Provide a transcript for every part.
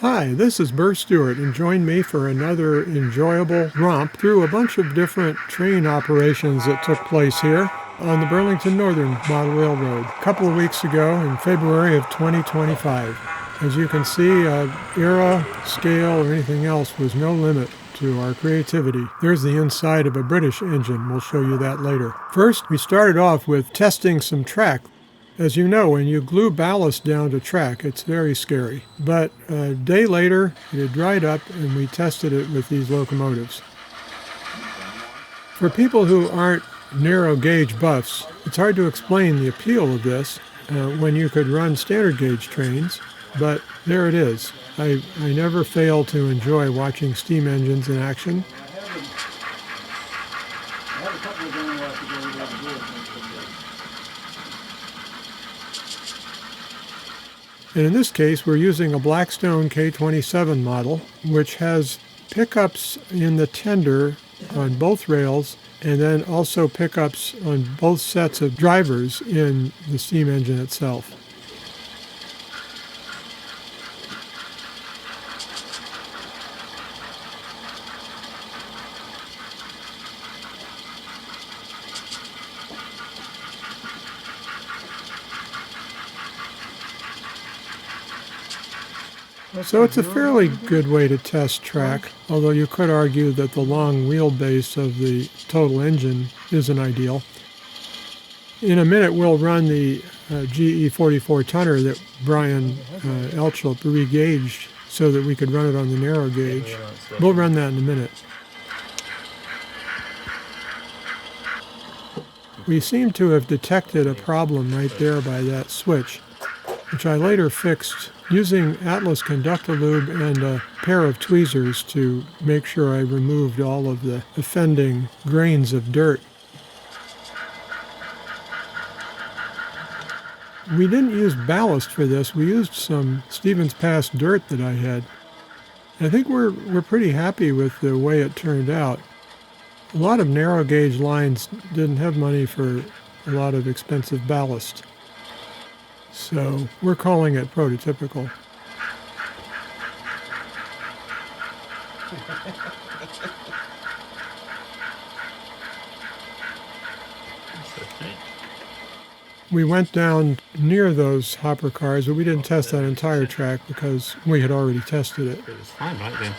Hi, this is Burr Stewart, and join me for another enjoyable romp through a bunch of different train operations that took place here on the Burlington Northern Model Railroad a couple of weeks ago in February of 2025. As you can see, era, scale, or anything else was no limit to our creativity. There's the inside of a British engine. We'll show you that later. First, we started off with testing some track. As you know, when you glue ballast down to track, it's very scary. But a day later, it had dried up and we tested it with these locomotives. For people who aren't narrow gauge buffs, it's hard to explain the appeal of this when you could run standard gauge trains, but there it is. I never fail to enjoy watching steam engines in action. And in this case, we're using a Blackstone K-27 model, which has pickups in the tender on both rails, and then also pickups on both sets of drivers in the steam engine itself. So it's a fairly good way to test track, although you could argue that the long wheelbase of the total engine isn't ideal. In a minute, we'll run the GE 44 tonner that Brian Elchlepp re-gauged so that we could run it on the narrow gauge. We'll run that in a minute. We seem to have detected a problem right there by that switch, which I later fixed using Atlas Conductilube and a pair of tweezers to make sure I removed all of the offending grains of dirt. We didn't use ballast for this. We used some Stevens Pass dirt that I had. I think we're pretty happy with the way it turned out. A lot of narrow gauge lines didn't have money for a lot of expensive ballast. So we're calling it prototypical. We went down near those hopper cars, but we didn't test that entire track because we had already tested it. It was fine right then.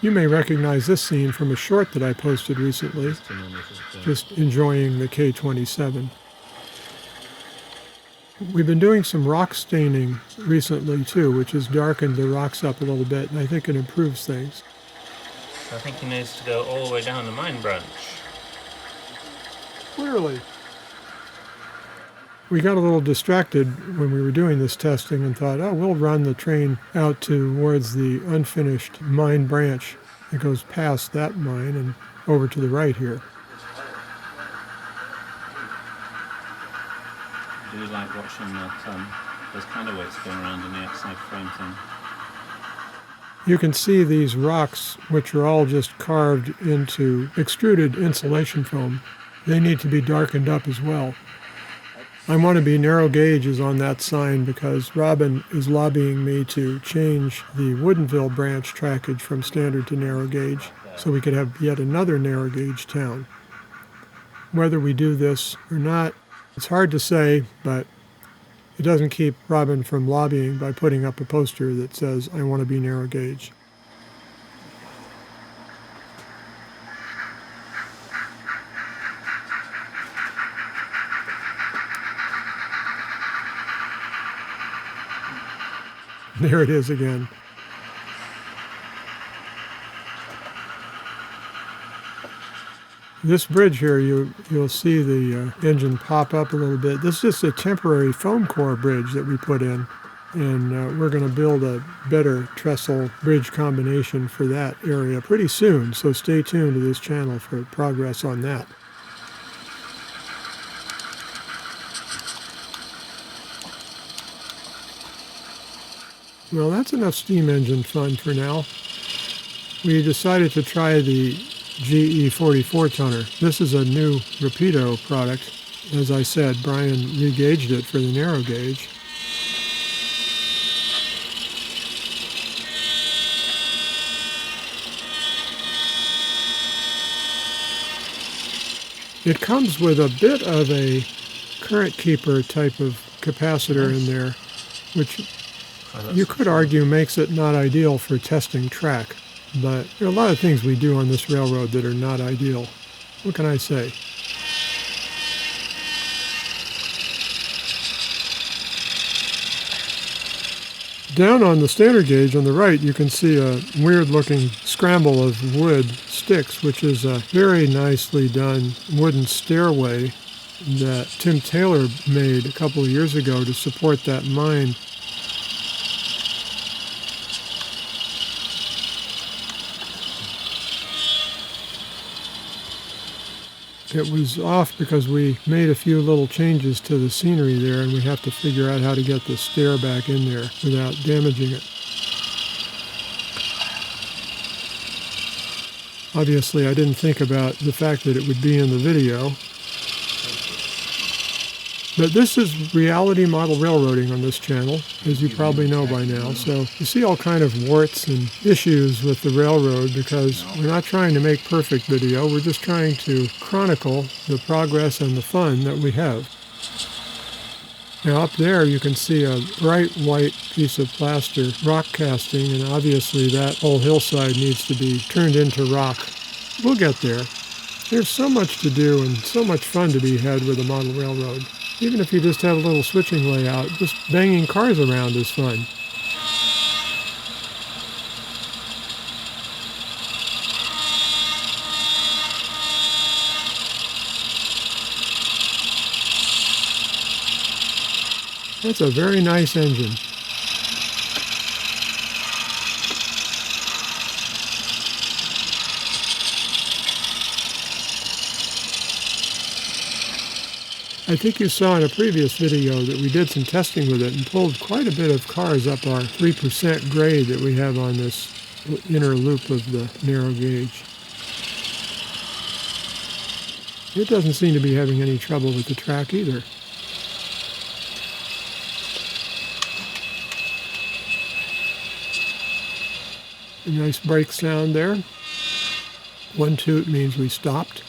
You may recognize this scene from a short that I posted recently, just enjoying the K-27. We've been doing some rock staining recently too, which has darkened the rocks up a little bit, and I think it improves things. I think he needs to go all the way down the mine branch. Clearly. We got a little distracted when we were doing this testing and thought, oh, we'll run the train out towards the unfinished mine branch. It goes past that mine and over to the right here. I do like watching that, those counterweights going around in the outside frame thing. You can see these rocks, which are all just carved into extruded insulation foam. They need to be darkened up as well. I want to be narrow gauge is on that sign because Robin is lobbying me to change the Woodinville branch trackage from standard to narrow gauge so we could have yet another narrow gauge town. Whether we do this or not, it's hard to say, but it doesn't keep Robin from lobbying by putting up a poster that says, I want to be narrow gauge. There it is again. This bridge here, you'll see the engine pop up a little bit. This is just a temporary foam core bridge that we put in, and we're going to build a better trestle bridge combination for that area pretty soon, so stay tuned to this channel for progress on that. Well, that's enough steam engine fun for now. We decided to try the GE 44 tonner. This is a new Rapido product. As I said, Brian re-gauged it for the narrow gauge. It comes with a bit of a current keeper type of capacitor in there, which you could argue makes it not ideal for testing track. But there are a lot of things we do on this railroad that are not ideal. What can I say? Down on the standard gauge on the right, you can see a weird-looking scramble of wood sticks, which is a very nicely done wooden stairway that Tim Taylor made a couple of years ago to support that mine. It was off because we made a few little changes to the scenery there, and we have to figure out how to get the stair back in there without damaging it. Obviously, I didn't think about the fact that it would be in the video. But this is reality model railroading on this channel, as you probably know by now. So you see all kind of warts and issues with the railroad because we're not trying to make perfect video. We're just trying to chronicle the progress and the fun that we have. Now up there you can see a bright white piece of plaster rock casting, and obviously that whole hillside needs to be turned into rock. We'll get there. There's so much to do and so much fun to be had with a model railroad. Even if you just have a little switching layout, just banging cars around is fun. That's a very nice engine. I think you saw in a previous video that we did some testing with it and pulled quite a bit of cars up our 3% grade that we have on this inner loop of the narrow gauge. It doesn't seem to be having any trouble with the track either. A nice brake sound there. One toot means we stopped.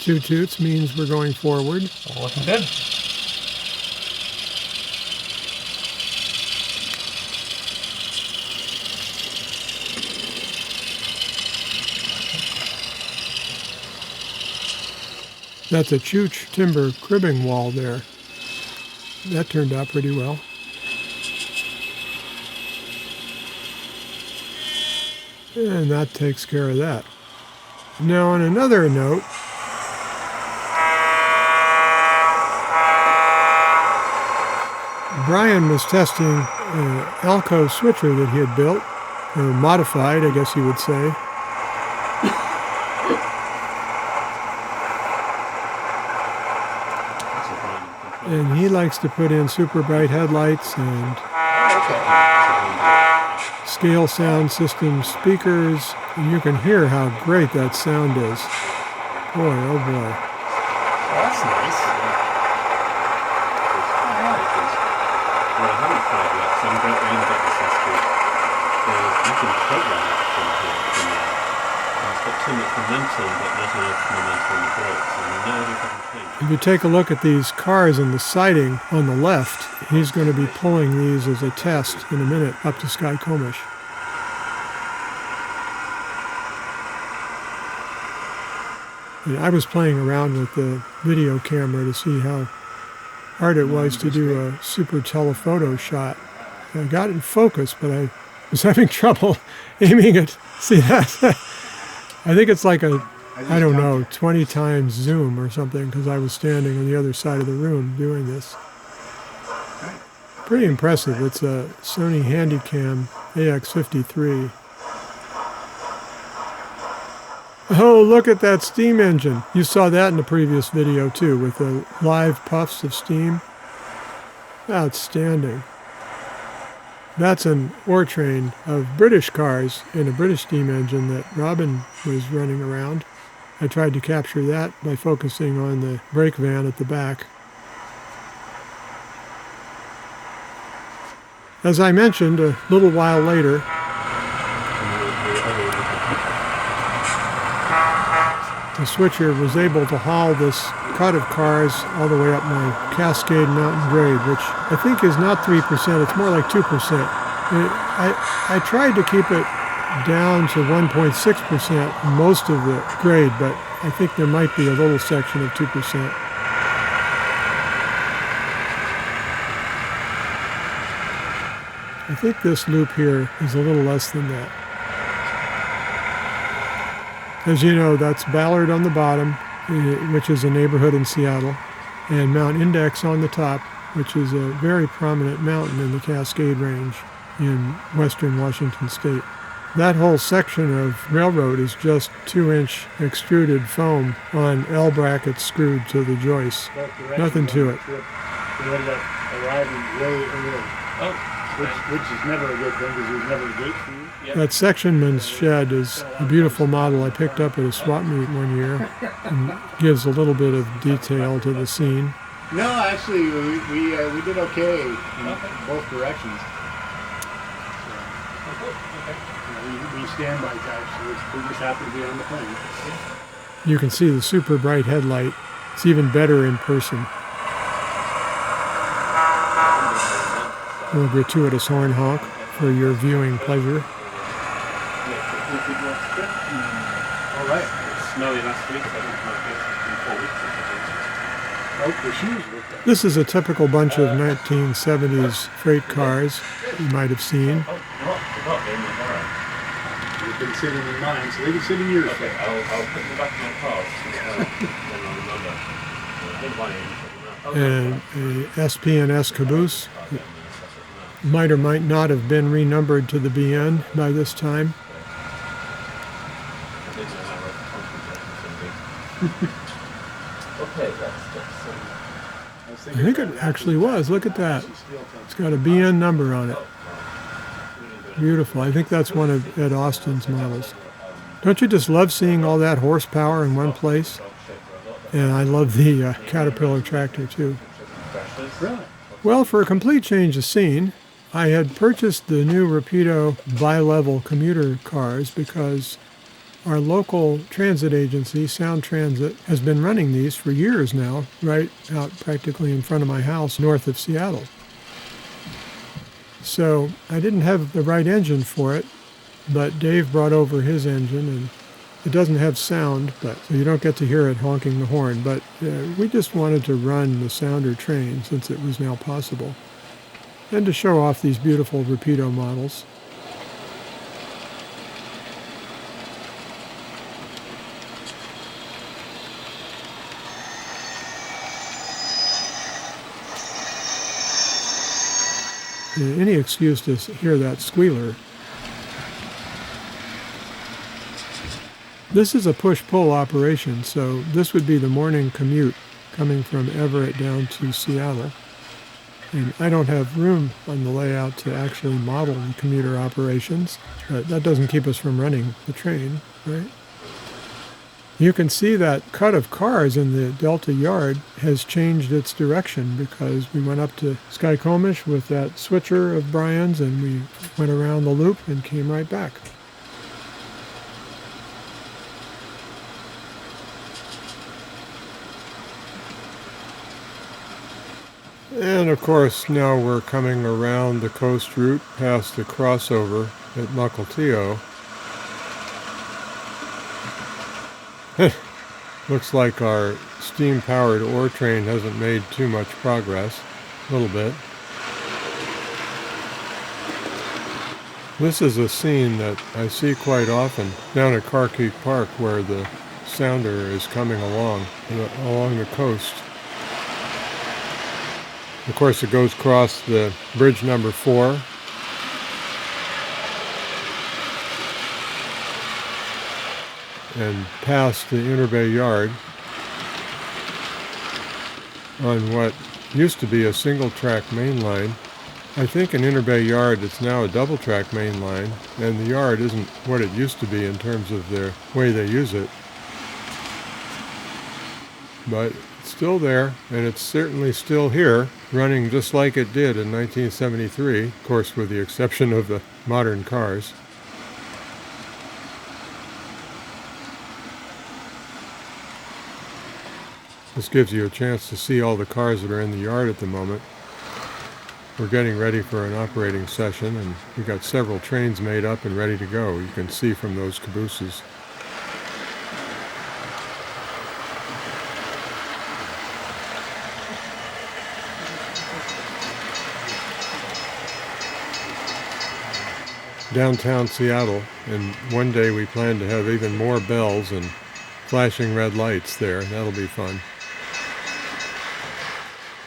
Two toots means we're going forward. All looking good. That's a Chooch timber cribbing wall there. That turned out pretty well. And that takes care of that. Now on another note, Brian was testing an Alco switcher that he had built, or modified, I guess you would say. And he likes to put in super bright headlights and scale sound system speakers, and you can hear how great that sound is. Boy, oh boy. Well, that's nice. Well, I haven't tried yet, so I'm going to get this last week. You can program it from here, from there. It's got too much momentum, but not enough momentum on the brakes, and now we can change. If you take a look at these cars in the siding on the left, he's going to be pulling these as a test in a minute up to Skycomish. And I was playing around with the video camera to see how hard it was to do a super telephoto shot. I got it in focus, but I was having trouble aiming it. See that? I think it's like a, I don't know, 20 times zoom or something, because I was standing on the other side of the room doing this. Pretty impressive. It's a Sony Handycam AX53. Oh, look at that steam engine. You saw that in the previous video too, with the live puffs of steam. Outstanding. That's an ore train of British cars in a British steam engine that Robin was running around. I tried to capture that by focusing on the brake van at the back. As I mentioned, a little while later, the switcher was able to haul this cut of cars all the way up my Cascade Mountain grade, which I think is not 3%, it's more like 2%. I tried to keep it down to 1.6% most of the grade, but I think there might be a little section of 2%. I think this loop here is a little less than that. As you know, that's Ballard on the bottom, which is a neighborhood in Seattle, and Mount Index on the top, which is a very prominent mountain in the Cascade Range in western Washington state. That whole section of railroad is just 2-inch extruded foam on L brackets screwed to the joists. Nothing to it. We ended up arriving way early. Oh. Which is never a good thing because we've never gate for you. Yep. That sectionman's shed is a beautiful model I picked up at a swap meet one year and gives a little bit of detail to the scene. No, actually, we did okay in both directions. We stand by types, so we just happen to be on the plane. You can see the super bright headlight. It's even better in person. A little gratuitous horn honk for your viewing pleasure. All right. It's snowy last week, I think, 4 weeks. Oh, the shoes were there. This is a typical bunch of 1970s freight cars you might have seen. They've been sitting in mine, so they can sit in yours. Okay, I'll put them back in my car, then I'll remember. And a SP&S caboose. Might or might not have been renumbered to the BN by this time. I think it actually was. Look at that. It's got a BN number on it. Beautiful. I think that's one of Ed Austin's models. Don't you just love seeing all that horsepower in one place? And I love the Caterpillar tractor too. Really? Well, for a complete change of scene, I had purchased the new Rapido bi-level commuter cars because our local transit agency, Sound Transit, has been running these for years now, right out practically in front of my house north of Seattle. So I didn't have the right engine for it, but Dave brought over his engine, and it doesn't have sound, so you don't get to hear it honking the horn, but we just wanted to run the sounder train since it was now possible, and to show off these beautiful Rapido models. Any excuse to hear that squealer. This is a push-pull operation, so this would be the morning commute coming from Everett down to Seattle. And I don't have room on the layout to actually model the commuter operations, but that doesn't keep us from running the train, right? You can see that cut of cars in the Delta yard has changed its direction because we went up to Skykomish with that switcher of Brian's and we went around the loop and came right back. And of course now we're coming around the coast route past the crossover at Mukilteo. Looks like our steam-powered ore train hasn't made too much progress. A little bit. This is a scene that I see quite often down at Carkeek Park where the sounder is coming along the coast. Of course, it goes across the bridge number 4. And past the Inner Bay Yard on what used to be a single-track main line. I think in Inner Bay Yard it's now a double-track main line, and the yard isn't what it used to be in terms of the way they use it. But it's still there, and it's certainly still here, running just like it did in 1973, of course with the exception of the modern cars. This gives you a chance to see all the cars that are in the yard at the moment. We're getting ready for an operating session, and we've got several trains made up and ready to go. You can see from those cabooses. Downtown Seattle, and one day we plan to have even more bells and flashing red lights there. That'll be fun.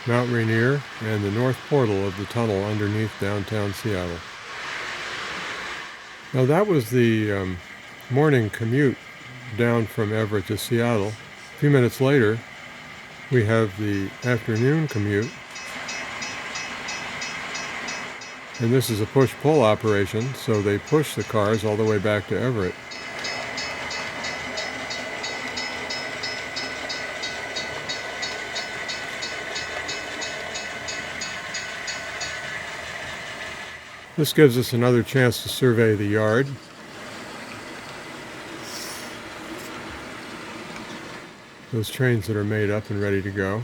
Mount Rainier and the north portal of the tunnel underneath downtown Seattle. Now that was the morning commute down from Everett to Seattle. A few minutes later, we have the afternoon commute. And this is a push-pull operation, so they push the cars all the way back to Everett. This gives us another chance to survey the yard. Those trains that are made up and ready to go.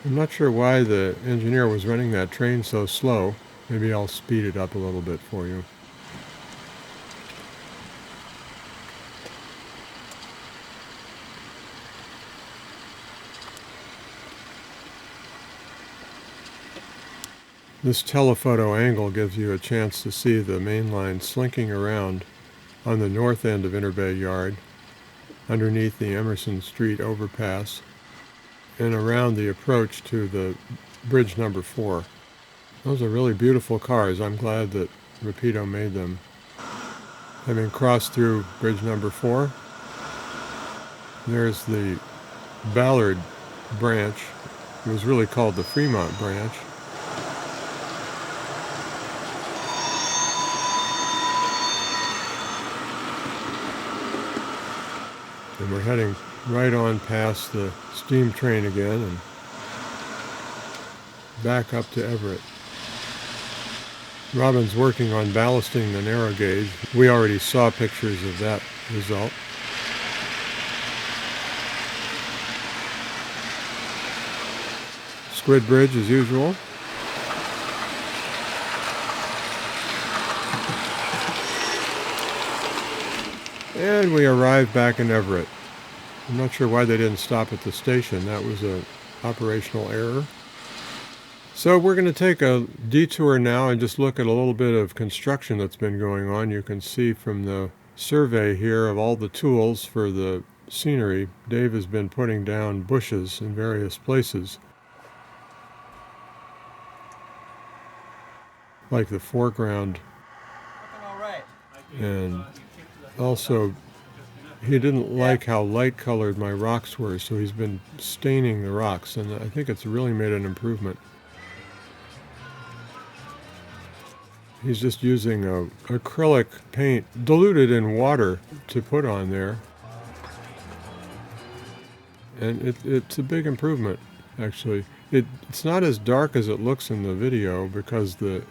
I'm not sure why the engineer was running that train so slow. Maybe I'll speed it up a little bit for you. This telephoto angle gives you a chance to see the main line slinking around on the north end of Interbay Yard, underneath the Emerson Street overpass, and around the approach to the bridge number 4. Those are really beautiful cars. I'm glad that Rapido made them. Having crossed through bridge number 4, there's the Ballard branch. It was really called the Fremont branch. And we're heading right on past the steam train again and back up to Everett. Robin's working on ballasting the narrow gauge. We already saw pictures of that result. Squid Bridge as usual. And we arrived back in Everett. I'm not sure why they didn't stop at the station. That was an operational error. So we're going to take a detour now and just look at a little bit of construction that's been going on. You can see from the survey here of all the tools for the scenery, Dave has been putting down bushes in various places. Like the foreground. And also, he didn't like how light colored my rocks were, so he's been staining the rocks, and I think it's really made an improvement. He's just using acrylic paint diluted in water to put on there. And it's a big improvement, actually. It's not as dark as it looks in the video because the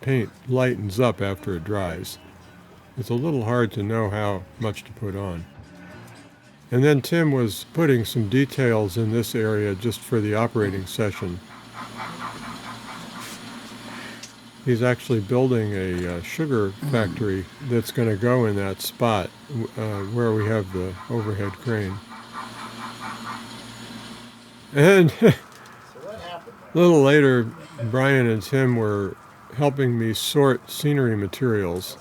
paint lightens up after it dries. It's a little hard to know how much to put on. And then Tim was putting some details in this area just for the operating session. He's actually building a sugar factory that's going to go in that spot where we have the overhead crane. And a little later, Brian and Tim were helping me sort scenery materials.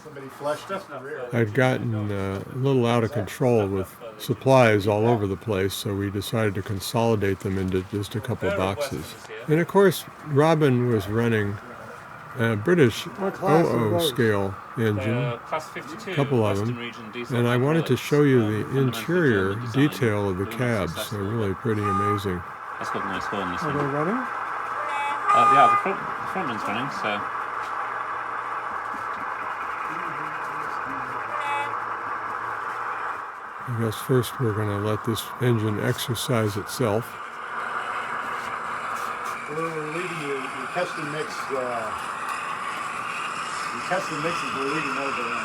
I'd gotten a little out of control with supplies all over the place, so we decided to consolidate them into just a couple boxes. And of course, Robin was running a British OO scale engine, a couple of them, and I wanted to show you the interior detail of the cabs. They're really pretty amazing. That's got a nice horn, this Are one. they running? Yeah, the front one's running, so... I guess first we're going to let this engine exercise itself. We're leaving your custom mix. Your custom mixes we're leaving over in.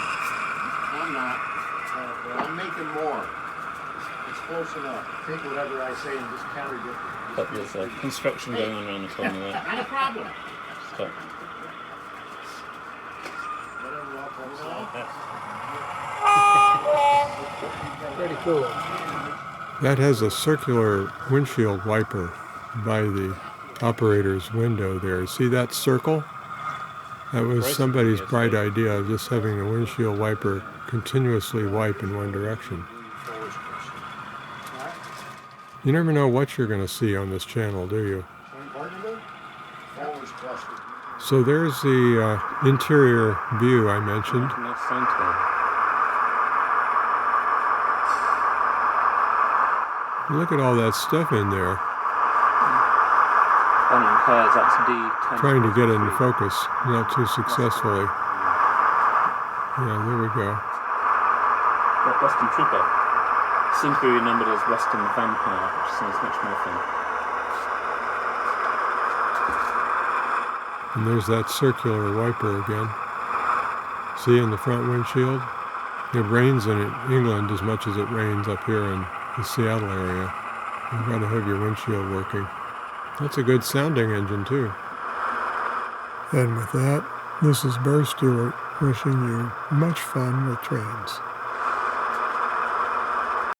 I'm not. I'm making more. close enough. Take whatever I say and just contradict it. But there's construction going on around the corner there. Not a problem. Stop. Whatever I'll come Pretty cool. That has a circular windshield wiper by the operator's window there. See that circle? That was somebody's bright idea of just having the windshield wiper continuously wipe in one direction. You never know what you're going to see on this channel, do you? So there's the interior view I mentioned. Look at all that stuff in there. That's D10. Trying to get into focus, not too successfully. Yeah, there we go. Western Trooper. Seems to be remembered as Western Vampire, which sounds much more fun. And there's that circular wiper again. See in the front windshield? It rains in England as much as it rains up here in the Seattle area. You've got to have your windshield working. That's a good sounding engine too. And with that, this is Burr Stewart wishing you much fun with trains.